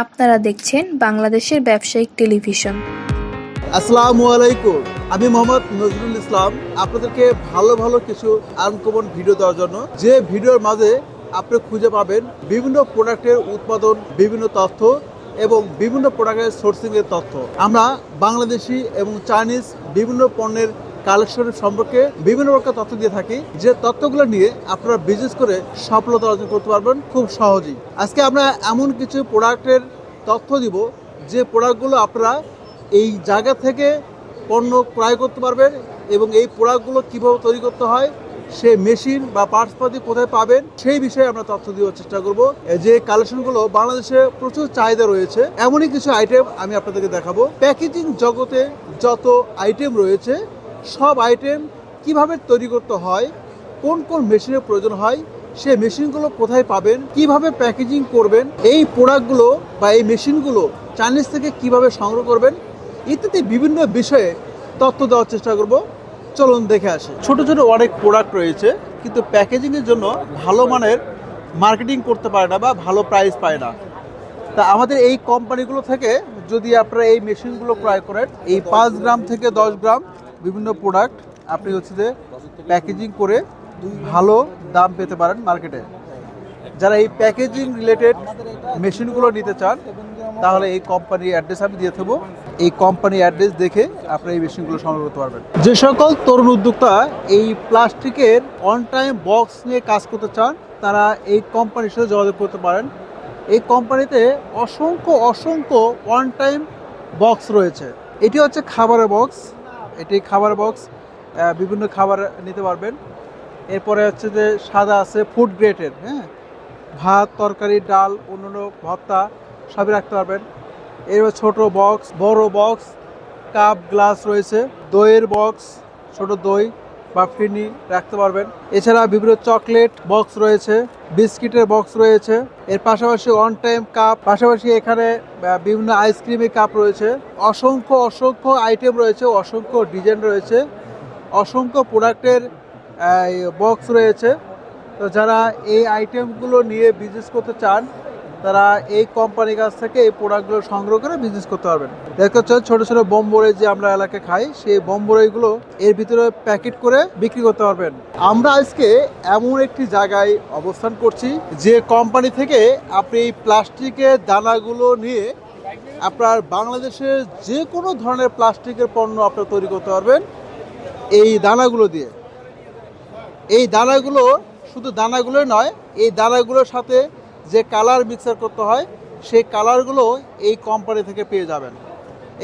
আপনারা দেখছেন বাংলাদেশের ব্যবসায়িক টেলিভিশন। আসসালামু আলাইকুম, আমি মোহাম্মদ নজরুল ইসলাম আপনাদেরকে ভালো ভালো কিছু আনকমন ভিডিও দেওয়ার জন্য, যে ভিডিওর মাঝে আপনি খুঁজে পাবেন বিভিন্ন প্রোডাক্টের উৎপাদন, বিভিন্ন তথ্য এবং বিভিন্ন প্রোডাক্টের সোর্সিংয়ের তথ্য। আমরা বাংলাদেশি এবং চাইনিজ বিভিন্ন পণ্যের কালেকশনের সম্পর্কে বিভিন্ন প্রকার তথ্য দিয়ে থাকি, যে তথ্যগুলো নিয়ে আপনারা বিজনেস করে সফলতা অর্জন করতে পারবেন খুব সহজেই। আজকে আমরা এমন কিছু প্রোডাক্টের তথ্য দিব যে প্রোডাক্টগুলো আপনারা এই জায়গা থেকে পণ্য ক্রয় করতে পারবেন এবং এই প্রোডাক্টগুলো কীভাবে তৈরি করতে হয়, সে মেশিন বা পার্টসপাতি কোথায় পাবেন, সেই বিষয়ে আমরা তথ্য দেওয়ার চেষ্টা করব। যে কালেকশনগুলো বাংলাদেশে প্রচুর চাহিদা রয়েছে, এমনই কিছু আইটেম আমি আপনাদেরকে দেখাবো। প্যাকেজিং জগতে যত আইটেম রয়েছে, সব আইটেম কিভাবে তৈরি করতে হয়, কোন কোন মেশিনের প্রয়োজন হয়, সে মেশিনগুলো কোথায় পাবেন, কিভাবে প্যাকেজিং করবেন, এই প্রোডাক্টগুলো বা এই মেশিনগুলো চাইনিজ থেকে কিভাবে সংগ্রহ করবেন, ইত্যাদি বিভিন্ন বিষয়ে তথ্য দেওয়ার চেষ্টা করব। চলুন দেখে আসি। ছোট ছোট অনেক প্রোডাক্ট রয়েছে, কিন্তু প্যাকেজিংয়ের জন্য ভালো মানের মার্কেটিং করতে পারে না বা ভালো প্রাইস পায় না। তা আমাদের এই কোম্পানিগুলো থেকে যদি আপনারা এই মেশিনগুলো ক্রয় করেন, এই 5 গ্রাম থেকে 10 গ্রাম বিভিন্ন প্রোডাক্ট আপনি যে প্যাকেজিং করে ভালো দাম পেতে পারেন মার্কেটে। যারা এই প্যাকেজিং রিলেটেড মেশিনগুলো নিতে চান, তাহলে এই কোম্পানির অ্যাড্রেস আমি দিয়ে দেবো। এই কোম্পানির অ্যাড্রেস দেখে আপনারা এই মেশিনগুলো সংগ্রহ করতে পারবেন। যে সকল তরুণ উদ্যোক্তা এই প্লাস্টিকের অন টাইম বক্স নিয়ে কাজ করতে চান, তারা এই কোম্পানির সাথে যোগাযোগ করতে পারেন। এই কোম্পানিতে অসংখ্য ওয়ান টাইম বক্স রয়েছে। এটি হচ্ছে খাবারের বক্স, এটি খাবারের বক্স, বিভিন্ন খাবার নিতে পারবেন। এরপরে হচ্ছে যে সাদা আছে ফুড গ্রেডের, ভাত, তরকারি, ডাল, অন্যান্য ভর্তা সবই রাখতে পারবেন। এরপর ছোট বক্স, বড় বক্স, কাপ, গ্লাস রয়েছে, দইয়ের বক্স, ছোট দই বা ফিরনি রাখতে পারবেন। এছাড়া বিভিন্ন চকলেট বক্স রয়েছে, বিস্কিটের বক্স রয়েছে। এর পাশাপাশি অন টাইম কাপ, পাশাপাশি এখানে বিভিন্ন আইসক্রিমের কাপ রয়েছে। অসংখ্য আইটেম রয়েছে, অসংখ্য ডিজাইন রয়েছে, অসংখ্য প্রোডাক্টের বক্স রয়েছে। তো যারা এই আইটেমগুলো নিয়ে বিজনেস করতে চান, তারা এই কোম্পানির কাছ থেকে এই প্রোডাক্টগুলো সংগ্রহ করে বিজনেস করতে পারবেন। দেখা যাচ্ছে ছোটো ছোটো বোম্বরে যে আমরা এলাকায় খাই, সেই বোম্বরেগুলো এর ভিতরে প্যাকেট করে বিক্রি করতে পারবেন। আমরা আজকে এমন একটি জায়গায় অবস্থান করছি, যে কোম্পানি থেকে আপনি এই প্লাস্টিকের দানাগুলো নিয়ে আপনার বাংলাদেশের যে কোনো ধরনের প্লাস্টিকের পণ্য আপনারা তৈরি করতে পারবেন এই দানাগুলো দিয়ে। এই দানাগুলো শুধু দানাগুলো নয়, এই দানাগুলোর সাথে যে কালার মিক্সার করতে হয়, সেই কালারগুলো এই কোম্পানি থেকে পেয়ে যাবেন।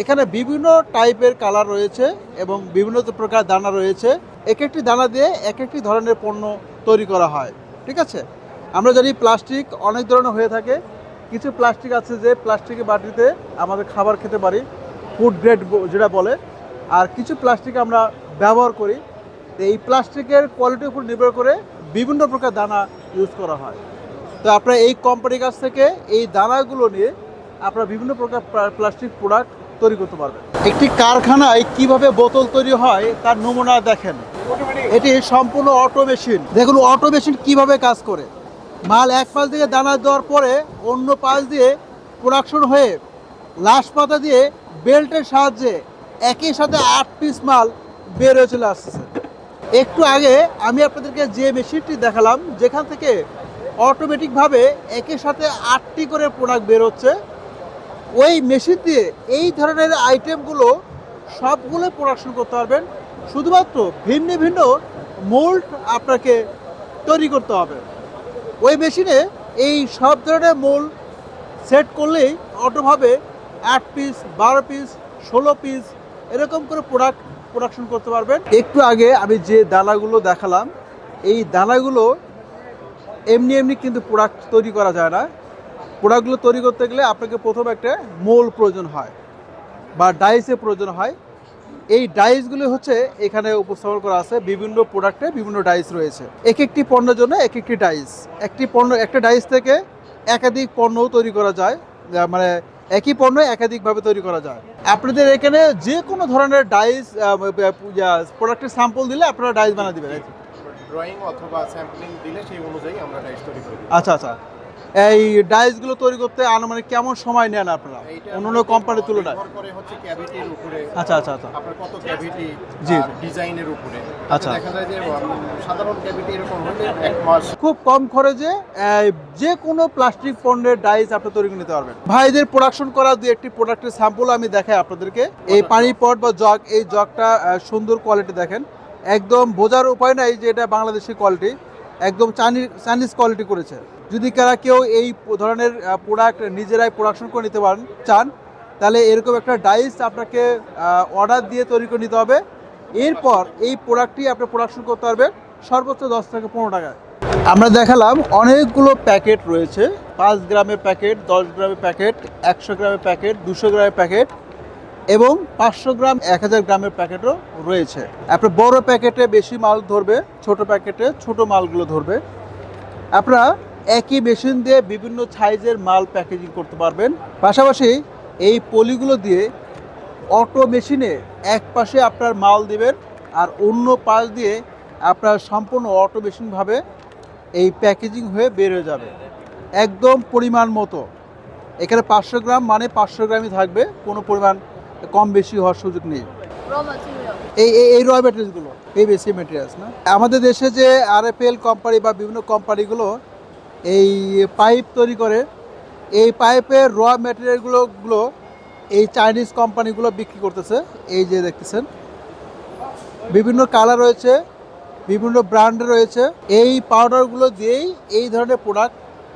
এখানে বিভিন্ন টাইপের কালার রয়েছে এবং বিভিন্ন প্রকার দানা রয়েছে। এক একটি দানা দিয়ে এক একটি ধরনের পণ্য তৈরি করা হয়। ঠিক আছে, আমরা জানি প্লাস্টিক অনেক ধরনের হয়ে থাকে। কিছু প্লাস্টিক আছে যে প্লাস্টিকের বাটিতে আমাদের খাবার খেতে পারি, ফুড গ্রেড যেটা বলে, আর কিছু প্লাস্টিক আমরা ব্যবহার করি। এই প্লাস্টিকের কোয়ালিটির উপর নির্ভর করে বিভিন্ন প্রকার দানা ইউজ করা হয়। তো আপনারা এই কোম্পানির কাছ থেকে এই দানাগুলো নিয়ে আপনারা বিভিন্ন প্রকার প্লাস্টিক প্রোডাক্ট তৈরি করতে পারবেন। একটি কারখানায় কিভাবে বোতল তৈরি হয় তার নমুনা দেখেন। এটি সম্পূর্ণ অটো মেশিন। দেখুন অটো মেশিন কীভাবে কাজ করে। মাল এক পাশ দিয়ে দানা দেওয়ার পরে অন্য পাশ দিয়ে প্রোডাকশন হয়ে লাস্ট পাতা দিয়ে বেল্টের সাহায্যে একই সাথে 8 পিস মাল বের হয়ে চলে আসছে। একটু আগে আমি আপনাদেরকে যে মেশিনটি দেখালাম, যেখান থেকে অটোমেটিকভাবে একের সাথে 8টি করে প্রোডাক্ট বের হচ্ছে, ওই মেশিন দিয়ে এই ধরনের আইটেমগুলো সবগুলো প্রোডাকশন করতে পারবেন। শুধুমাত্র ভিন্ন ভিন্ন মোল্ড আপনাকে তৈরি করতে হবে। ওই মেশিনে এই সব ধরনের মোল্ড সেট করলেই অটোভাবে 8 পিস, 12 পিস, 16 পিস এরকম করে প্রোডাকশন করতে পারবেন। একটু আগে আমি যে দানাগুলো দেখালাম, এই দানাগুলো এমনি কিন্তু প্রোডাক্ট তৈরি করা যায় না। প্রোডাক্টগুলো তৈরি করতে গেলে আপনাকে প্রথমে একটা মোল প্রয়োজন হয় বা ডাইসের প্রয়োজন হয়। এই ডাইসগুলো হচ্ছে এখানে উপস্থাপন করা আছে। বিভিন্ন প্রোডাক্টে বিভিন্ন ডাইস রয়েছে, এক একটি পণ্যের জন্য এক একটি ডাইস। একটা ডাইস থেকে একাধিক পণ্যও তৈরি করা যায়, মানে একই পণ্য একাধিকভাবে তৈরি করা যায়। আপনাদের এখানে যে কোনো ধরনের ডাইস প্রোডাক্টের স্যাম্পল দিলে আপনারা ডাইস বানিয়ে দেবেন। ড্রয়িং অথবা স্যাম্পলিং দিলে সেই অনুযায়ী আমরা ডাইস তৈরি করি। আচ্ছা, এই ডাইসগুলো তৈরি করতে আনুমানিক কেমন সময় নেন আপনারা অন্যান্য কোম্পানির তুলনায়? নির্ভর করে হচ্ছে ক্যাভিটির উপরে, আচ্ছা আচ্ছা আচ্ছা আপনার কত ক্যাভিটি, জি, আর ডিজাইনের উপরে। আচ্ছা। দেখা যায় যে সাধারণ ক্যাভিটি এরকম হলে 1 মাস। খুব কম খরচে যে কোনো প্লাস্টিক পণ্যের ডাইস আপনি তৈরি করে নিতে পারবেন। ভাইদের প্রোডাকশন করা দুই একটি প্রোডাক্টের স্যাম্পল আমি দেখাই আপনাদেরকে। এই পানি পট বা জগ, এই জগটা সুন্দর কোয়ালিটি দেখেন, একদম বোঝার উপায় নাই যে এটা বাংলাদেশি কোয়ালিটি, একদম চাইনিজ কোয়ালিটি করেছে। যদি কেউ এই ধরনের প্রোডাক্ট নিজেরাই প্রোডাকশন করে নিতে পারেন চান, তাহলে এরকম একটা ডাইস আপনাকে অর্ডার দিয়ে তৈরি করে নিতে হবে। এরপর এই প্রোডাক্টটি আপনি প্রোডাকশন করতে পারবেন সর্বোচ্চ 10 থেকে 15 টাকায়। আমরা দেখালাম অনেকগুলো প্যাকেট রয়েছে, 5 গ্রামের প্যাকেট, 10 গ্রামের প্যাকেট, 100 গ্রামের প্যাকেট, 200 গ্রামের প্যাকেট এবং 500 গ্রাম, 1000 গ্রামের প্যাকেটও রয়েছে। আপনার বড় প্যাকেটে বেশি মাল ধরবে, ছোট প্যাকেটে ছোট মালগুলো ধরবে। আপনারা একই মেশিন দিয়ে বিভিন্ন সাইজের মাল প্যাকেজিং করতে পারবেন। পাশাপাশি এই পলিগুলো দিয়ে অটো মেশিনে এক পাশে আপনার মাল দিবেন আর অন্য পাশ দিয়ে আপনার সম্পূর্ণ অটো মেশিনভাবে এই প্যাকেজিং হয়ে বের হয়ে যাবে একদম পরিমাণ মতো। এখানে 500 গ্রাম মানে 500 গ্রামই থাকবে, কোনো পরিমাণ কম বেশি হওয়ার সুযোগ নেই। এই র ম্যাটেরিয়ালসগুলো PVC ম্যাটেরিয়ালস না, আমাদের দেশে যে RFL কোম্পানি বা বিভিন্ন কোম্পানিগুলো এই পাইপ তৈরি করে, এই পাইপের র ম্যাটেরিয়ালগুলো এই চাইনিজ কোম্পানিগুলো বিক্রি করতেছে। এই যে দেখতেছেন বিভিন্ন কালার রয়েছে, বিভিন্ন ব্র্যান্ড রয়েছে। এই পাউডারগুলো দিয়েই এই ধরনের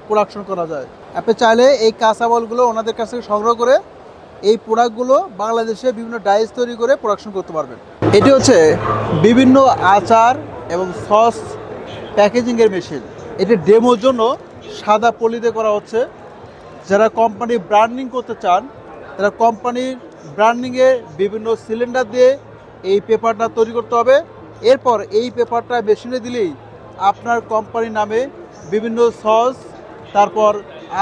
প্রোডাকশন করা যায়। আপনি চাইলে এই কাঁচামালগুলো ওনাদের কাছ থেকে সংগ্রহ করে এই প্রোডাক্টগুলো বাংলাদেশে বিভিন্ন ডাইস তৈরি করে প্রোডাকশন করতে পারবেন। এটি হচ্ছে বিভিন্ন আচার এবং সস প্যাকেজিংয়ের মেশিন। এটি ডেমোর জন্য সাদা পলিতে করা হচ্ছে। যারা কোম্পানি ব্র্যান্ডিং করতে চান তারা কোম্পানির ব্র্যান্ডিংয়ে বিভিন্ন সিলিন্ডার দিয়ে এই পেপারটা তৈরি করতে হবে। এরপর এই পেপারটা মেশিনে দিলেই আপনার কোম্পানির নামে বিভিন্ন সস, তারপর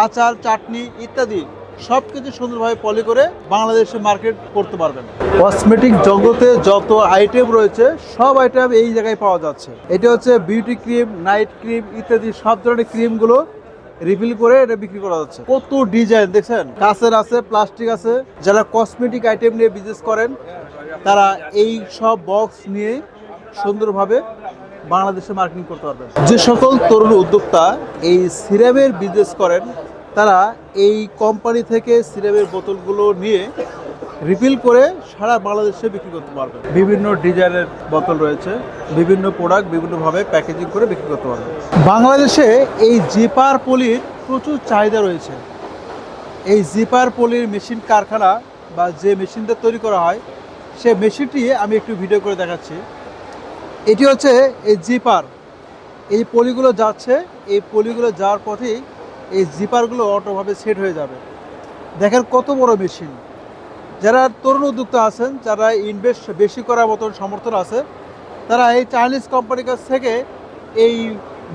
আচার, চাটনি ইত্যাদি সব কিছু সুন্দরভাবে পলি করে বাংলাদেশে মার্কেট করতে পারবেন। কসমেটিক জগতে যত আইটেম রয়েছে সব আইটেম এই জায়গায় পাওয়া যাচ্ছে। এটা হচ্ছে বিউটি ক্রিম, নাইট ক্রিম ইত্যাদি সব ধরনের ক্রিমগুলো রিফিল করে এটা বিক্রি করা যাচ্ছে। কত ডিজাইন দেখছেন, কাঁচের আছে, প্লাস্টিক আছে। যারা কসমেটিক আইটেম নিয়ে বিজনেস করেন তারা এই সব বক্স নিয়ে সুন্দরভাবে বাংলাদেশে মার্কেটিং করতে পারবেন। যে সকল তরুণ উদ্যোক্তা এই সিরামের বিজনেস করেন তারা এই কোম্পানি থেকে সিরামের বোতলগুলো নিয়ে রিফিল করে সারা বাংলাদেশে বিক্রি করতে পারবেন। বিভিন্ন ডিজাইনের বোতল রয়েছে, বিভিন্ন প্রোডাক্ট বিভিন্নভাবে প্যাকেজিং করে বিক্রি করতে পারবেন। বাংলাদেশে এই জিপার পলির প্রচুর চাহিদা রয়েছে। এই জিপার পলির মেশিন কারখানা বা যে মেশিনটা তৈরি করা হয় সে মেশিনটি আমি একটু ভিডিও করে দেখাচ্ছি। এটি হচ্ছে এই জিপার, এই পলিগুলো যাচ্ছে, এই পলিগুলো যাওয়ার পথেই এই জিপারগুলো অটোভাবে সেট হয়ে যাবে। দেখেন কত বড় মেশিন। যারা তরুণ উদ্যোক্তা আছেন, যারা ইনভেস্ট বেশি করার মতন সমর্থন আছে, তারা এই চাইনিজ কোম্পানির কাছ থেকে এই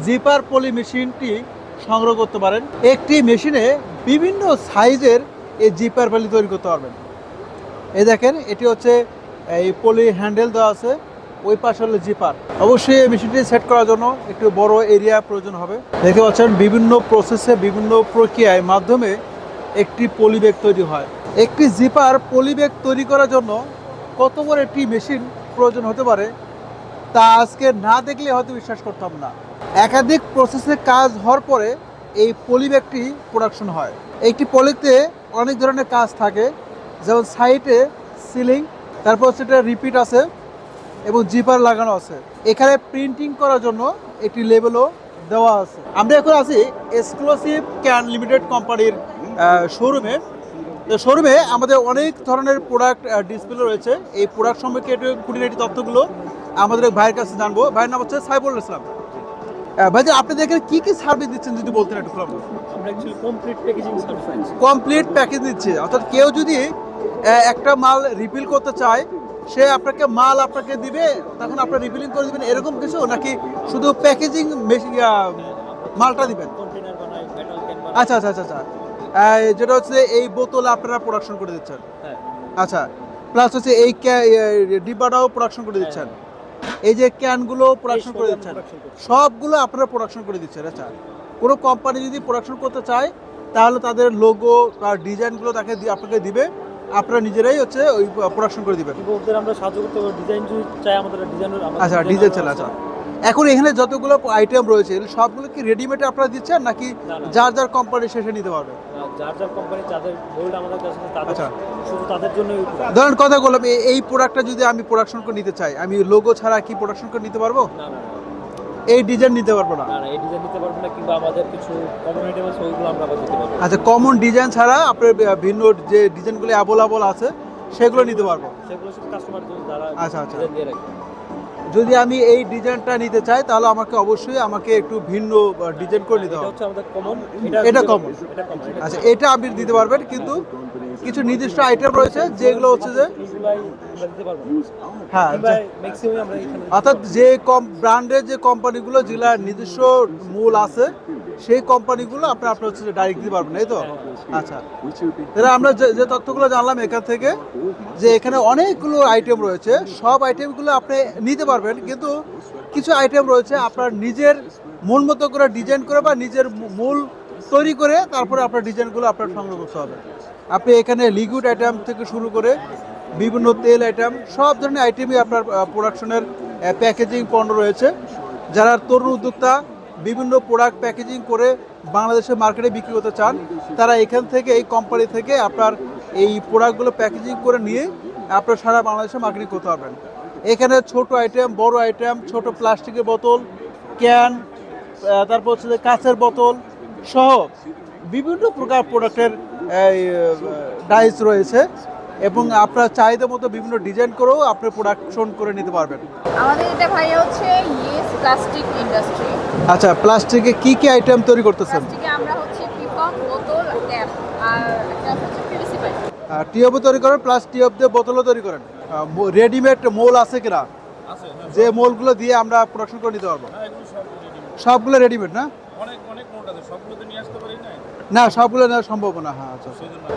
জিপার পলি মেশিনটি সংগ্রহ করতে পারেন। একটি মেশিনে বিভিন্ন সাইজের এই জিপার পলি তৈরি করতে পারবেন। এই দেখেন এটি হচ্ছে এই পলি হ্যান্ডেল দেওয়া আছে, ওই পাশে হলো জিপার। অবশ্যই এই মেশিনটি সেট করার জন্য একটু বড় এরিয়া প্রয়োজন হবে। দেখতে পাচ্ছেন বিভিন্ন প্রসেসে, বিভিন্ন প্রক্রিয়ার মাধ্যমে একটি পলি ব্যাগ তৈরি হয়। একটি জিপার পলি ব্যাগ তৈরি করার জন্য কত বড় একটি মেশিন প্রয়োজন হতে পারে তা আজকে না দেখলে হয়তো বিশ্বাস করতাম না। একাধিক প্রসেসে কাজ হওয়ার পরে এই পলি ব্যাগটি প্রোডাকশন হয়। একটি পলিতে অনেক ধরনের কাজ থাকে, যেমন সাইডে সিলিং, তারপর সেটা রিপিট আছে এবং জিপার লাগানো আছে। এখানে প্রিন্টিং করার জন্য একটি লেবেলও দেওয়া আছে। আমরা এখন আছি এক্সক্লুসিভ ক্যান লিমিটেড কোম্পানির শোরুমে। শোরুমে আমাদের অনেক ধরনের প্রোডাক্ট ডিসপ্লে রয়েছে। এই প্রোডাক্ট সম্পর্কে একটু খুঁটিনাটি তথ্যগুলো আমাদের ভাইয়ের কাছে জানবো। ভাইয়ের নাম হচ্ছে সাইফুল ইসলাম। ভাই, আপনি দেখেন কি কি সার্ভিস দিচ্ছেন যদি বলতেন একটু। আমরা actually complete packaging service, complete package দিচ্ছে, অর্থাৎ কেউ যদি একটা মাল রিফিল করতে চায় সে আপনাকে মাল আপনাকে দিবে, তখন আপনার রিফিলিং করে দিবেন এরকম কিছু, নাকি শুধু প্যাকেজিং মালটা দিবেন? কন্টেনার বানাই, মেটাল ক্যান বানাই। আচ্ছা আচ্ছা আচ্ছা আচ্ছা, যেটা হচ্ছে এই বোতল আপনারা প্রোডাকশন করে দিচ্ছেন। হ্যাঁ, আচ্ছা, প্লাস হচ্ছে এই ডিব্বাটাও প্রোডাকশন করে দিচ্ছেন, এই যে ক্যানগুলো প্রোডাকশন করে দিচ্ছেন, সবগুলো আপনারা প্রোডাকশন করে দিচ্ছেন। আচ্ছা, কোনো কোম্পানি যদি প্রোডাকশন করতে চায় তাহলে তাদের লোগো বা ডিজাইনগুলো আপনাকে দিবে, আপনারা নিজেরাই হচ্ছে ওই প্রোডাকশন করে দিবেন। কিন্তু ওদের আমরা সাহায্য করতে পারবো, ডিজাইন যদি চাই আমাদের ডিজাইন। আচ্ছা, ডিজাইন চালা। আচ্ছা, এখন এখানে যতগুলো আইটেম রয়েছে সবগুলো কি রেডিমেড আপনারা দিচ্ছেন নাকি যার যার কোম্পানি শেষে নিতে পারবে? যার যার কোম্পানি যাদের মোল্ড আমাদের কাছে তাদের, আচ্ছা, শুধু তাদের জন্য। ধরেন কথা বললাম, এই প্রোডাক্টটা যদি আমি প্রোডাকশন করে নিতে চাই, আমি লোগো ছাড়া কি প্রোডাকশন করে নিতে পারবো? না না এই ডিজাইন নিতে পারবো না? না, এই ডিজাইন নিতে পারবো না, কিংবা আমাদের কিছু কমন আইটেম আছে ওইগুলো আমরা আবার দিতে পারবো। আচ্ছা, কমন ডিজাইন ছাড়া আপনার ভিন্ন যে ডিজাইনগুলো অ্যাভেলেবল আছে সেগুলো নিতে পারবো? সেগুলো শুধু কাস্টমার যারা আচ্ছা আচ্ছা, ডিজাইন দিয়ে রাখে। যদি আমি এই ডিজাইনটা নিতে চাই তাহলে আমাকে একটু ভিন্ন ডিজাইন করে নিতে এটা হবে। হচ্ছে আমাদের কমন, এটা common। এটা কমন। আচ্ছা, এটা আপনি দিতে পারবেন, কিন্তু কিছু নির্দিষ্ট আইটেম রয়েছে যেগুলো হচ্ছে যে এইগুলাই আমরা দিতে পারবো। হ্যাঁ, কিংবা ম্যাক্সিমাম আমরা এখানে অর্থাৎ যে ব্র্যান্ডের যে কোম্পানিগুলো যেগুলা নিজস্ব মূল আছে সেই কোম্পানিগুলো আপনার হচ্ছে ডাইরেক্ট দিতে পারবেন, এই তো? আচ্ছা, তাহলে আমরা যে তথ্যগুলো জানলাম এখান থেকে, যে এখানে অনেকগুলো আইটেম রয়েছে, সব আইটেমগুলো আপনি নিতে পারবেন, কিন্তু কিছু আইটেম রয়েছে আপনার নিজের মন মতো করে ডিজাইন করে বা নিজের মূল তৈরি করে তারপরে আপনার ডিজাইনগুলো আপনার সংগ্রহ করতে হবে। আপনি এখানে লিকুইড আইটেম থেকে শুরু করে বিভিন্ন তেল আইটেম, সব ধরনের আইটেমই আপনার প্রোডাকশনের প্যাকেজিং পণ্য রয়েছে। যারা তরুণ উদ্যোক্তা বিভিন্ন প্রোডাক্ট প্যাকেজিং করে বাংলাদেশের মার্কেটে বিক্রি করতে চান, তারা এখান থেকে, এই কোম্পানি থেকে আপনার এই প্রোডাক্টগুলো প্যাকেজিং করে নিয়ে আপনার সারা বাংলাদেশে মার্কেটিং করতে পারবেন। এখানে ছোট আইটেম, বড় আইটেম, ছোট প্লাস্টিকের বোতল, ক্যান, তারপর হচ্ছে যে কাঁচের বোতল সহ বিভিন্ন প্রকার প্রোডাক্টের ডাইস রয়েছে, এবং আপনার চাহিদা মতো বিভিন্ন ডিজাইন করেও আপনি প্রোডাকশন করে নিতে পারবেন। আমাদের এটা ভাইয়া হচ্ছে ইয়েস প্লাস্টিক ইন্ডাস্ট্রি। আচ্ছা, প্লাস্টিকে কি কি আইটেম তৈরি করতেছেন? প্লাস্টিকে আমরা হচ্ছে পিপক, বোতল, ক্যাপ আর একটা হচ্ছে পিভিসি পাইপ। টিউবও তৈরি করেন, প্লাস টিউব দিয়ে বোতলও তৈরি করেন। রেডিমেড মোল আছে কিনা, যে মোলগুলো দিয়ে আমরা প্রোডাকশন করে নিতে পারবো? সবগুলো রেডিমেড না? না, সবগুলো নেওয়া সম্ভব না। হ্যাঁ, আচ্ছা,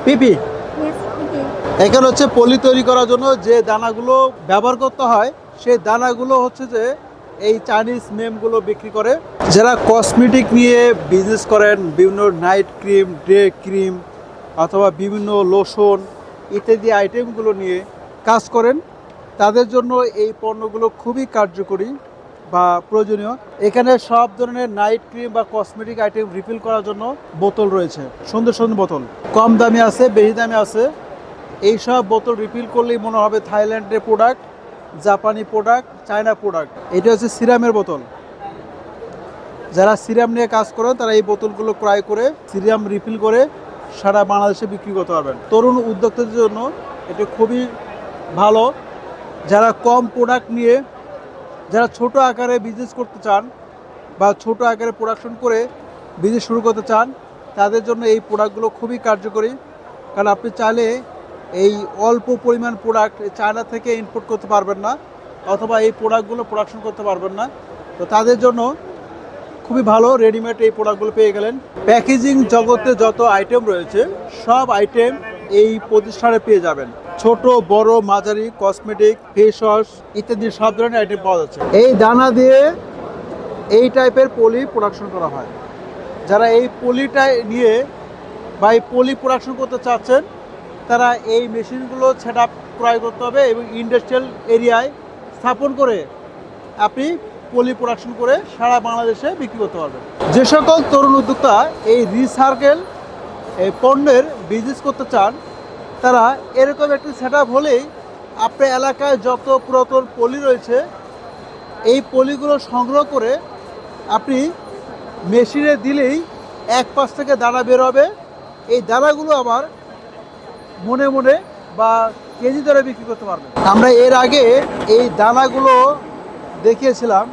পিপি এখানে হচ্ছে পলি তৈরি করার জন্য যে দানাগুলো ব্যবহার করতে হয় সেই দানাগুলো হচ্ছে যে এই চাইনিজ মেমগুলো বিক্রি করে। যারা কসমেটিক নিয়ে বিজনেস করেন, বিভিন্ন নাইট ক্রিম, ডে ক্রিম অথবা বিভিন্ন লোশন ইত্যাদি আইটেমগুলো নিয়ে কাজ করেন, তাদের জন্য এই পণ্যগুলো খুবই কার্যকরী বা প্রয়োজনীয়। এখানে সব ধরনের নাইট ক্রিম বা কসমেটিক আইটেম রিফিল করার জন্য বোতল রয়েছে, সুন্দর সুন্দর বোতল, কম দামি আছে, বেশি দামি আছে। এই সব বোতল রিফিল করলেই মনে হবে থাইল্যান্ডের প্রোডাক্ট, জাপানি প্রোডাক্ট, চায়না প্রোডাক্ট। এটা হচ্ছে সিরামের বোতল। যারা সিরাম নিয়ে কাজ করেন তারা এই বোতলগুলো ক্রয় করে সিরাম রিফিল করে সারা বাংলাদেশে বিক্রি করতে পারবেন। তরুণ উদ্যোক্তাদের জন্য এটা খুবই ভালো। যারা কম প্রোডাক্ট নিয়ে, যারা ছোট আকারে বিজনেস করতে চান বা ছোট আকারে প্রোডাকশন করে বিজনেস শুরু করতে চান, তাদের জন্য এই প্রোডাক্টগুলো খুবই কার্যকরী। কারণ আপনি চাইলে এই অল্প পরিমাণ প্রোডাক্ট চায়না থেকে ইম্পোর্ট করতে পারবেন না, অথবা এই প্রোডাক্টগুলো প্রোডাকশন করতে পারবেন না। তো তাদের জন্য খুবই ভালো, রেডিমেড এই প্রোডাক্টগুলো পেয়ে গেলেন। প্যাকেজিং জগতে যত আইটেম রয়েছে সব আইটেম এই প্রতিষ্ঠানে পেয়ে যাবেন। ছোট, বড়, মাঝারি, কসমেটিক, ফেস ওয়াশ ইত্যাদি সব ধরনের আইটেম পাওয়া যাচ্ছে। এই দানা দিয়ে এই টাইপের পলি প্রোডাকশন করা হয়। যারা এই পলিটা নিয়ে বা এই পলি প্রোডাকশন করতে চাচ্ছেন, তারা এই মেশিনগুলো সেট আপ ক্রয় করতে হবে এবং ইন্ডাস্ট্রিয়াল এরিয়ায় স্থাপন করে আপনি পলি প্রোডাকশন করে সারা বাংলাদেশে বিক্রি করতে পারবেন। যে সকল তরুণ উদ্যোক্তা এই রিসার্কেল এই পণ্যের বিজনেস করতে চান, তারা এরকম একটি সেট আপ হলেই আপনার এলাকায় যত পুরাতন পলি রয়েছে এই পলিগুলো সংগ্রহ করে আপনি মেশিনে দিলেই এক পাশ থেকে দানা বের হবে। এই দানাগুলো আবার মনে মনে বা কেজি দরে বিক্রি করতে পারবেন। আমরা এর আগে এই দানাগুলো দেখিয়েছিলাম।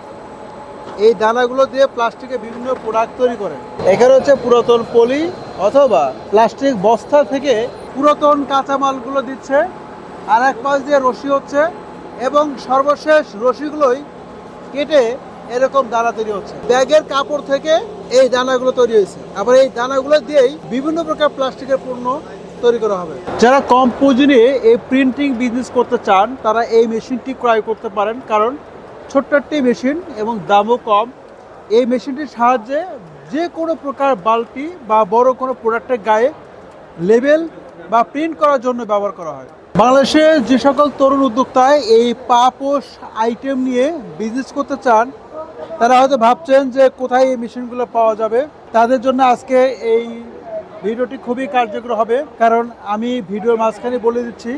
এই দানাগুলো দিয়ে প্লাস্টিকে বিভিন্ন প্রোডাক্ট তৈরি করে। এখানে হচ্ছে পুরাতন পলি অথবা প্লাস্টিক বস্তা থেকে পুরাতন কাঁচামালগুলো দিচ্ছে, আর এক পাশ দিয়ে রশি হচ্ছে এবং সর্বশেষ রশিগুলোই কেটে এরকম দানা তৈরি হচ্ছে। ব্যাগের কাপড় থেকে এই দানাগুলো তৈরি হয়েছে। আবার এই দানাগুলো দিয়েই বিভিন্ন প্রকার প্লাস্টিকের পণ্য তৈরি করা হবে। যারা কম পুঁজি নিয়ে এই প্রিন্টিং বিজনেস করতে চান, তারা এই মেশিনটি ক্রয় করতে পারেন, কারণ ছোট্ট একটি মেশিন এবং দামও কম। এই মেশিনটির সাহায্যে যে কোনো প্রকার বালতি বা বড় কোনো প্রোডাক্টের গায়ে লেবেল বা প্রিন্ট করার জন্য ব্যবহার করা হয়। বাংলাদেশে যে সকল তরুণ উদ্যোক্তা এই পাপোশ আইটেম নিয়ে বিজনেস করতে চান, তারা হয়তো ভাবছেন যে কোথায় এই মেশিনগুলো পাওয়া যাবে। তাদের জন্য আজকে এই ভিডিওটি খুবই কার্যকর হবে, কারণ আমি ভিডিওর মাঝখানে বলে দিচ্ছি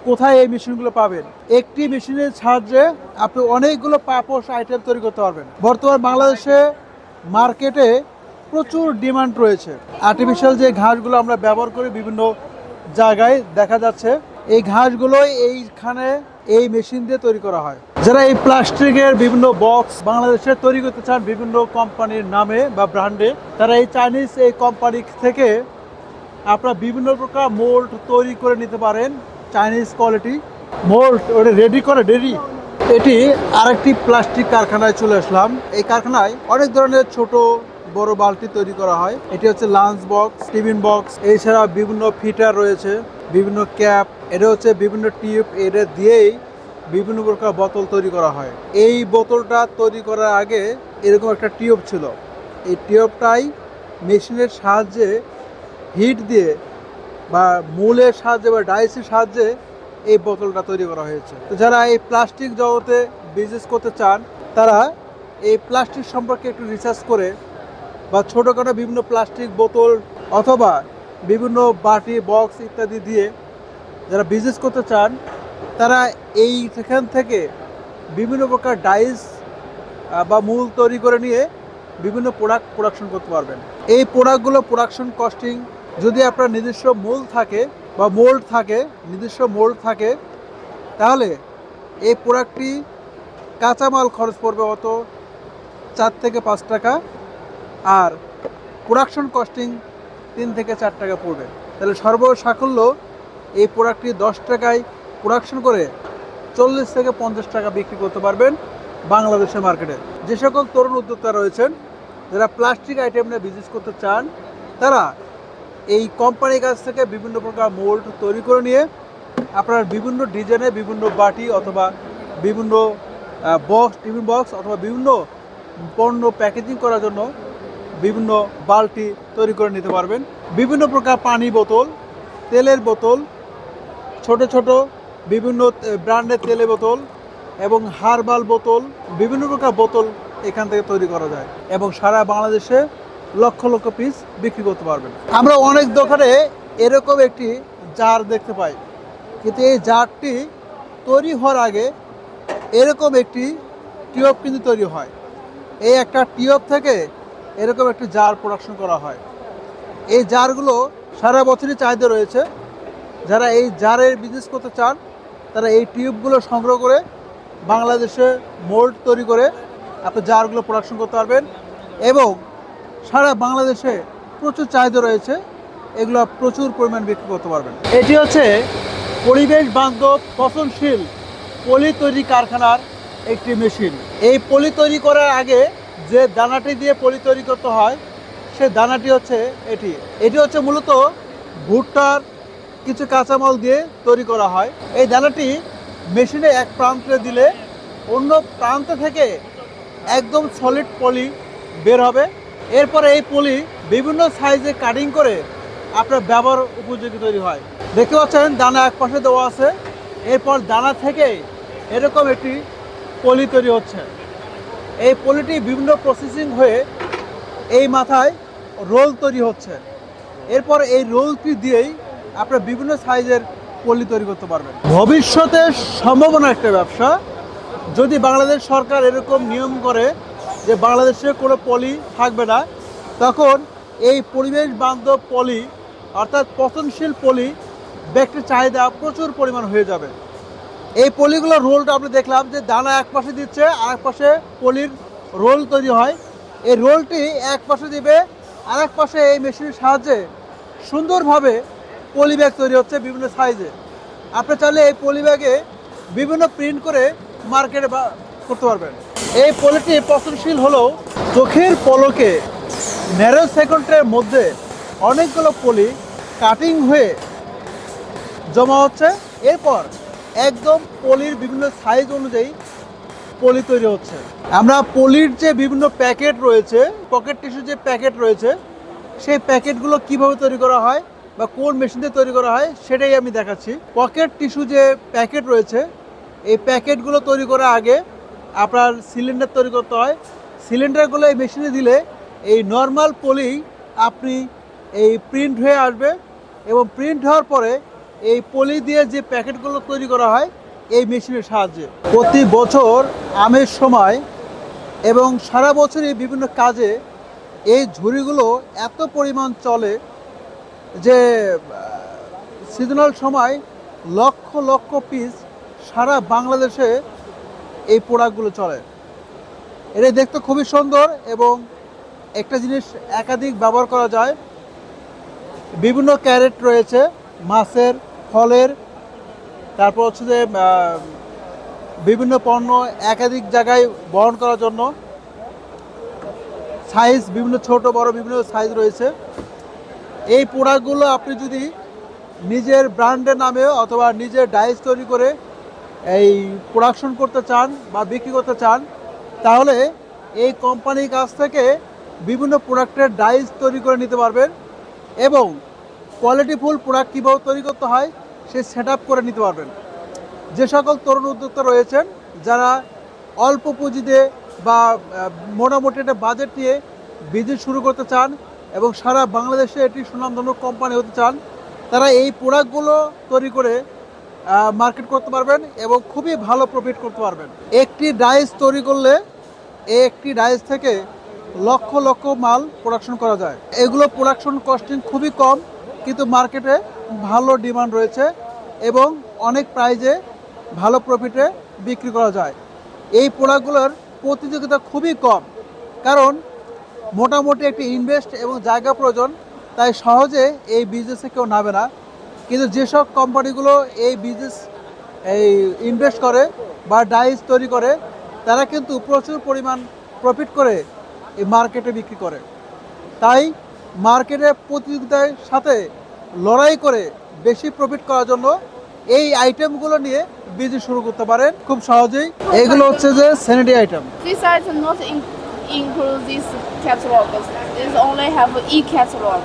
কোথায় এই মেশিনগুলো পাবেন। একটি মেশিনের সাহায্যে আপনি অনেকগুলো পাপোশ আইটেম তৈরি করতে পারবেন। বর্তমান বাংলাদেশে মার্কেটে প্রচুর ডিমান্ড রয়েছে। আর্টিফিশিয়াল যে ঘাসগুলো আমরা ব্যবহার করি বিভিন্ন জায়গায় দেখা যাচ্ছে, এই ঘাসগুলোই এইখানে এই মেশিন দিয়ে তৈরি করা হয়। যারা এই প্লাস্টিকের বিভিন্ন বক্স বাংলাদেশে তৈরি করতে চান বিভিন্ন কোম্পানির নামে বা ব্র্যান্ডে, তারা এই চাইনিজ এই কোম্পানি থেকে আপনারা বিভিন্ন প্রকার মোল্ড তৈরি করে নিতে পারেন। চাইনিজ কোয়ালিটি মোল্ড ওটা রেডি করে রেডি। এটি আরেকটি প্লাস্টিক কারখানায় চলে আসলাম। এই কারখানায় অনেক ধরনের ছোট বড় বালতি তৈরি করা হয়। এটি হচ্ছে লাঞ্চ বক্স, টিফিন বক্স, এছাড়া বিভিন্ন ফিটার রয়েছে, বিভিন্ন ক্যাপ, এটা হচ্ছে বিভিন্ন টিউব, এটা দিয়েই বিভিন্ন প্রকার বোতল তৈরি করা হয়। এই বোতলটা তৈরি করার আগে এরকম একটা টিউব ছিল। এই টিউবটাই মেশিনের সাহায্যে হিট দিয়ে বা মূলের সাহায্যে বা ডাইসের সাহায্যে এই বোতলটা তৈরি করা হয়েছে। তো যারা এই প্লাস্টিক জগতে বিজনেস করতে চান, তারা এই প্লাস্টিক সম্পর্কে একটু রিসার্চ করে বা ছোটোখাটো বিভিন্ন প্লাস্টিক বোতল অথবা বিভিন্ন বাটি বক্স ইত্যাদি দিয়ে যারা বিজনেস করতে চান, তারা সেখান থেকে বিভিন্ন প্রকার ডাইস বা মূল তৈরি করে নিয়ে বিভিন্ন প্রোডাকশন করতে পারবেন। এই প্রোডাক্টগুলো প্রোডাকশন কস্টিং যদি আপনার নিজস্ব মূল থাকে বা নিজস্ব মোল্ড থাকে, তাহলে এই প্রোডাক্টটি কাঁচামাল খরচ পড়বে অত 4 থেকে 5 টাকা, আর প্রোডাকশন কস্টিং 3 থেকে 4 টাকা পড়বে। তাহলে সর্বসাকুল্য এই প্রোডাক্টটি 10 টাকায় প্রোডাকশন করে 40 থেকে 50 টাকা বিক্রি করতে পারবেন বাংলাদেশের মার্কেটে। যে সকল তরুণ উদ্যোক্তা রয়েছেন যারা প্লাস্টিক আইটেম নিয়ে বিজনেস করতে চান, তারা এই কোম্পানির কাছ থেকে বিভিন্ন প্রকার মোল্ড তৈরি করে নিয়ে আপনার বিভিন্ন ডিজাইনে বিভিন্ন বাটি অথবা বিভিন্ন বক্স, টিফিন বক্স অথবা বিভিন্ন পণ্য প্যাকেজিং করার জন্য বিভিন্ন বালতি তৈরি করে নিতে পারবেন। বিভিন্ন প্রকার পানি বোতল, তেলের বোতল, ছোট ছোট বিভিন্ন ব্র্যান্ডের তেলের বোতল এবং হার্বাল বোতল, বিভিন্ন প্রকার বোতল এখান থেকে তৈরি করা যায় এবং সারা বাংলাদেশে লক্ষ লক্ষ পিস বিক্রি করতে পারবেন। আমরা অনেক দোকানে এরকম একটি জার দেখতে পাই, কিন্তু এই জারটি তৈরি হওয়ার আগে এরকম একটি টিউব কিন্তু তৈরি হয়। এই একটা টিউব থেকে এরকম একটি জার প্রোডাকশন করা হয়। এই জারগুলো সারা বছরই চাহিদা রয়েছে। যারা এই জারের বিজনেস করতে চান, তারা এই টিউবগুলো সংগ্রহ করে বাংলাদেশে মোল্ড তৈরি করে আপনি জারগুলো প্রোডাকশন করতে পারবেন এবং সারা বাংলাদেশে প্রচুর চাহিদা রয়েছে, এগুলো প্রচুর পরিমাণ বিক্রি করতে পারবেন। এটি হচ্ছে পরিবেশ বান্ধব পচনশীল পলি তৈরি কারখানার একটি মেশিন। এই পলি তৈরি করার আগে যে দানাটি দিয়ে পলি তৈরি করতে হয়, সে দানাটি হচ্ছে এটি হচ্ছে মূলত ভুট্টার কিছু কাঁচামাল দিয়ে তৈরি করা হয়। এই দানাটি মেশিনে এক প্রান্তে দিলে অন্য প্রান্ত থেকে একদম সলিড পলি বের হবে। এরপরে এই পলি বিভিন্ন সাইজে কাটিং করে আপনার ব্যবহার উপযোগী তৈরি হয়। দেখতে পাচ্ছেন দানা এক পাশে দেওয়া আছে, এরপর দানা থেকে এরকম একটি পলি তৈরি হচ্ছে। এই পলিটি বিভিন্ন প্রসেসিং হয়ে এই মাথায় রোল তৈরি হচ্ছে। এরপর এই রোলটি দিয়েই আপনারা বিভিন্ন সাইজের পলি তৈরি করতে পারবেন। ভবিষ্যতে সম্ভাবনা একটা ব্যবসা, যদি বাংলাদেশ সরকার এরকম নিয়ম করে যে বাংলাদেশে কোনো পলি থাকবে না, তখন এই পরিবেশ বান্ধব পলি অর্থাৎ পচনশীল পলি ব্যক্তির চাহিদা প্রচুর পরিমাণ হয়ে যাবে। এই পলিগুলো রোলটা আমরা দেখলাম যে দানা এক পাশে দিচ্ছে, আর এক পাশে পলির রোল তৈরি হয়। এই রোলটি এক পাশে দিবে, আর এক পাশে এই মেশিনের সাহায্যে সুন্দরভাবে পলি ব্যাগ তৈরি হচ্ছে বিভিন্ন সাইজে। আপনি চাইলে এই পলি ব্যাগে বিভিন্ন প্রিন্ট করে মার্কেটে করতে পারবেন। এই পলিটি পচনশীল হলেও চোখের পলকে ন্যারো সেকেন্ডের মধ্যে অনেকগুলো পলি কাটিং হয়ে জমা হচ্ছে। এরপর একদম পলির বিভিন্ন সাইজ অনুযায়ী পলি তৈরি হচ্ছে। আমরা পলির যে বিভিন্ন প্যাকেট রয়েছে, পকেট টিস্যু যে প্যাকেট রয়েছে, সেই প্যাকেটগুলো কিভাবে তৈরি করা হয় বা কোন মেশিন দিয়ে তৈরি করা হয় সেটাই আমি দেখাচ্ছি। পকেট টিস্যু যে প্যাকেট রয়েছে, এই প্যাকেটগুলো তৈরি করার আগে আপনার সিলিন্ডার তৈরি করতে হয়। সিলিন্ডারগুলো এই মেশিনে দিলে এই নর্মাল পলি আপনি এই প্রিন্ট হয়ে আসবে এবং প্রিন্ট হওয়ার পরে এই পলি দিয়ে যে প্যাকেটগুলো তৈরি করা হয় এই মেশিনের সাহায্যে। প্রতি বছর আমের সময় এবং সারা বছরই বিভিন্ন কাজে এই ঝুড়িগুলো এত পরিমাণ চলে যে সিজনাল সময় লক্ষ লক্ষ পিস সারা বাংলাদেশে এই প্রোডাক্টগুলো চলে। এটা দেখতে খুবই সুন্দর এবং একটা জিনিস একাধিক ব্যবহার করা যায়। বিভিন্ন ক্যারেট রয়েছে মাছের, ফলের, তারপর হচ্ছে যে বিভিন্ন পণ্য একাধিক জায়গায় বহন করার জন্য সাইজ বিভিন্ন ছোট বড় বিভিন্ন সাইজ রয়েছে। এই প্রোডাক্টগুলো আপনি যদি নিজের ব্র্যান্ডের নামে অথবা নিজের ডাইস তৈরি করে এই প্রোডাকশন করতে চান বা বিক্রি করতে চান, তাহলে এই কোম্পানির কাছ থেকে বিভিন্ন প্রোডাক্টের ডাইস তৈরি করে নিতে পারবেন এবং কোয়ালিটিফুল প্রোডাক্ট কীভাবে তৈরি করতে হয় সে সেট আপ করে নিতে পারবেন। যে সকল তরুণ উদ্যোক্তা রয়েছেন যারা অল্প পুঁজিতে বা মোটামুটি একটা বাজেট নিয়ে বিজনেস শুরু করতে চান এবং সারা বাংলাদেশে এটি সুনামধন্য কোম্পানি হতে চান, তারা এই প্রোডাক্টগুলো তৈরি করে মার্কেট করতে পারবেন এবং খুবই ভালো প্রফিট করতে পারবেন। একটি ডাইস তৈরি করলে এই একটি ডাইস থেকে লক্ষ লক্ষ মাল প্রোডাকশন করা যায়। এগুলো প্রোডাকশন কস্টিং খুবই কম, কিন্তু মার্কেটে ভালো ডিমান্ড রয়েছে এবং অনেক প্রাইজে ভালো প্রফিটে বিক্রি করা যায়। এই প্রোডাক্টগুলোর প্রতিযোগিতা খুবই কম, কারণ মোটামুটি একটি ইনভেস্ট এবং জায়গা প্রয়োজন, তাই সহজে এই বিজনেসে কেউ নামে না। কিন্তু যেসব কোম্পানিগুলো এই বিজনেস ইনভেস্ট করে বা ডাইস তৈরি করে, তারা কিন্তু প্রচুর পরিমাণ প্রফিট করে এই মার্কেটে বিক্রি করে। তাই মার্কেটে প্রতিযোগিতার সাথে লড়াই করে বেশি প্রফিট করার জন্য এই আইটেমগুলো নিয়ে বিজনেস শুরু করতে পারেন খুব সহজেই। এগুলো হচ্ছে যে sanitary item. This item not include this catalog. It only have e-catalog.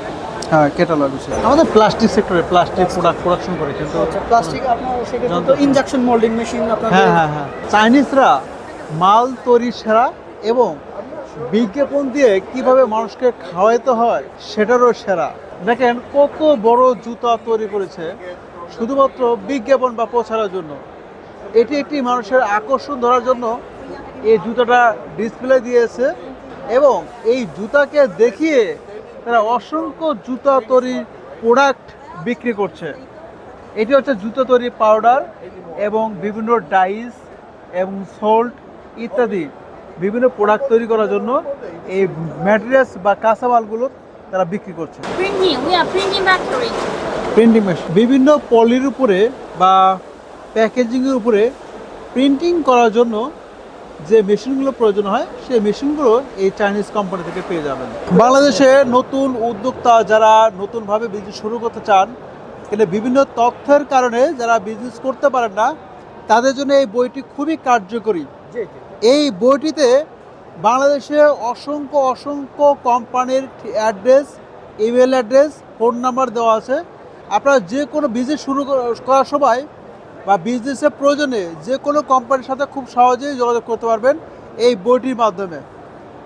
হ্যাঁ, ক্যাটালগ বিষয়। আমাদের প্লাস্টিক সেক্টরে প্লাস্টিক প্রোডাক্ট প্রোডাকশন করে, কিন্তু প্লাস্টিক আপনার সেক্ষেত্রে তো ইনজেকশন মোল্ডিং মেশিন আপনাদের। হ্যাঁ, চাইনিজরা মাল তৈরি সেরা এবং বিজ্ঞাপন দিয়ে কিভাবে মানুষকে খাওয়াইতে হয় সেটারও সেরা। দেখেন কত বড় জুতা তৈরি করেছে শুধুমাত্র বিজ্ঞাপন বা প্রচারের জন্য। এটি একটি মানুষের আকর্ষণ ধরার জন্য এই জুতাটা ডিসপ্লে দিয়েছে এবং এই জুতাকে দেখিয়ে তারা অসংখ্য জুতা তৈরির প্রোডাক্ট বিক্রি করছে। এটি হচ্ছে জুতা তৈরি পাউডার এবং বিভিন্ন ডাইস এবং সোল্ট ইত্যাদি বিভিন্ন প্রোডাক্ট তৈরি করার জন্য এই ম্যাটেরিয়ালস বা কাঁচামালগুলো তারা বিক্রি করছে। Printing, we are printing factory. Printing machine বিভিন্ন পলির উপরে বা প্যাকেজিংয়ের উপরে প্রিন্টিং করার জন্য যে মেশিনগুলো প্রয়োজন হয় সেই মেশিনগুলো এই চাইনিজ কোম্পানি থেকে পেয়ে যাবেন। বাংলাদেশে নতুন উদ্যোক্তা যারা নতুনভাবে বিজনেস শুরু করতে চান, কিন্তু বিভিন্ন তথ্যের কারণে যারা বিজনেস করতে পারেন না, তাদের জন্য এই বইটি খুবই কার্যকরী। এই বইটিতে বাংলাদেশে অসংখ্য কোম্পানির address, email address, phone number দেওয়া আছে। আপনারা যে কোনো বিজনেস শুরু করার সময় বা বিজনেসের প্রয়োজনে যে কোনো কোম্পানির সাথে খুব সহজেই যোগাযোগ করতে পারবেন এই বইটির মাধ্যমে।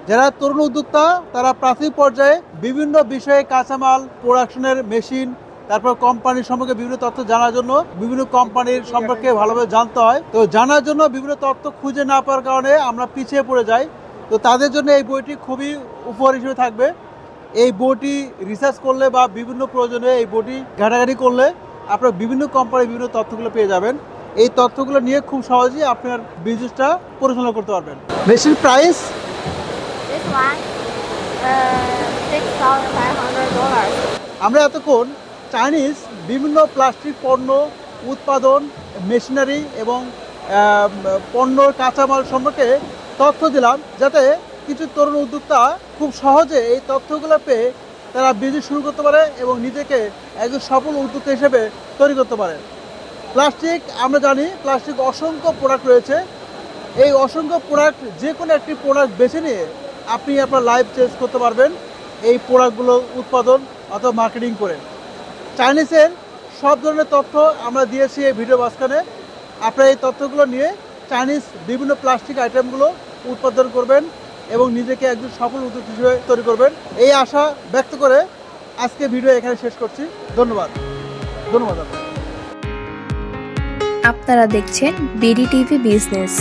যারা তরুণ উদ্যোক্তা তারা প্রাথমিক পর্যায়ে বিভিন্ন বিষয়ে কাঁচামাল, প্রোডাকশনের মেশিন, তারপর কোম্পানির সম্পর্কে বিভিন্ন তথ্য জানার জন্য বিভিন্ন কোম্পানির সম্পর্কে ভালোভাবে জানতে হয়। তো জানার জন্য বিভিন্ন তথ্য খুঁজে না পাওয়ার কারণে আমরা পিছিয়ে পড়ে যাই। তো তাদের জন্য এই বইটি খুবই উপহার হিসেবে থাকবে। এই বইটি রিসার্চ করলে বা বিভিন্ন প্রয়োজনে এই বইটি ঘাটাঘাটি করলে আপনার বিভিন্ন কোম্পানির বিভিন্ন তথ্যগুলো পেয়ে যাবেন। এই তথ্যগুলো নিয়ে খুব সহজেই আপনার বিজনেসটা পরিচালনা করতে পারবেন। Machine price This one, $6,500. আমরা এতক্ষণ চাইনিজ বিভিন্ন প্লাস্টিক পণ্য উৎপাদন, মেশিনারি এবং পণ্যর কাঁচামাল সম্পর্কে তথ্য দিলাম, যাতে কিছু তরুণ উদ্যোক্তা খুব সহজে এই তথ্যগুলো পেয়ে তারা বিজনেস শুরু করতে পারে এবং নিজেকে একজন সফল উদ্যোক্তা হিসেবে তৈরি করতে পারে। প্লাস্টিক আমরা জানি, প্লাস্টিক অসংখ্য প্রোডাক্ট রয়েছে। এই অসংখ্য প্রোডাক্ট যে কোনো একটি প্রোডাক্ট বেছে নিয়ে আপনি আপনার লাইফ চেঞ্জ করতে পারবেন এই প্রোডাক্টগুলো উৎপাদন অথবা মার্কেটিং করে। চাইনিজের সব ধরনের তথ্য আমরা দিয়েছি এই ভিডিও মাঝখানে। আপনারা এই তথ্যগুলো নিয়ে চাইনিজ বিভিন্ন প্লাস্টিক আইটেমগুলো উৎপাদন করবেন এবং নিজেকে একজন সফল উদ্যোক্তা হিসেবে তৈরি করবেন, এই আশা ব্যক্ত করে আজকে ভিডিও এখানে শেষ করছি। ধন্যবাদ। আপনারা দেখছেন বিডি টিভি বিজনেস।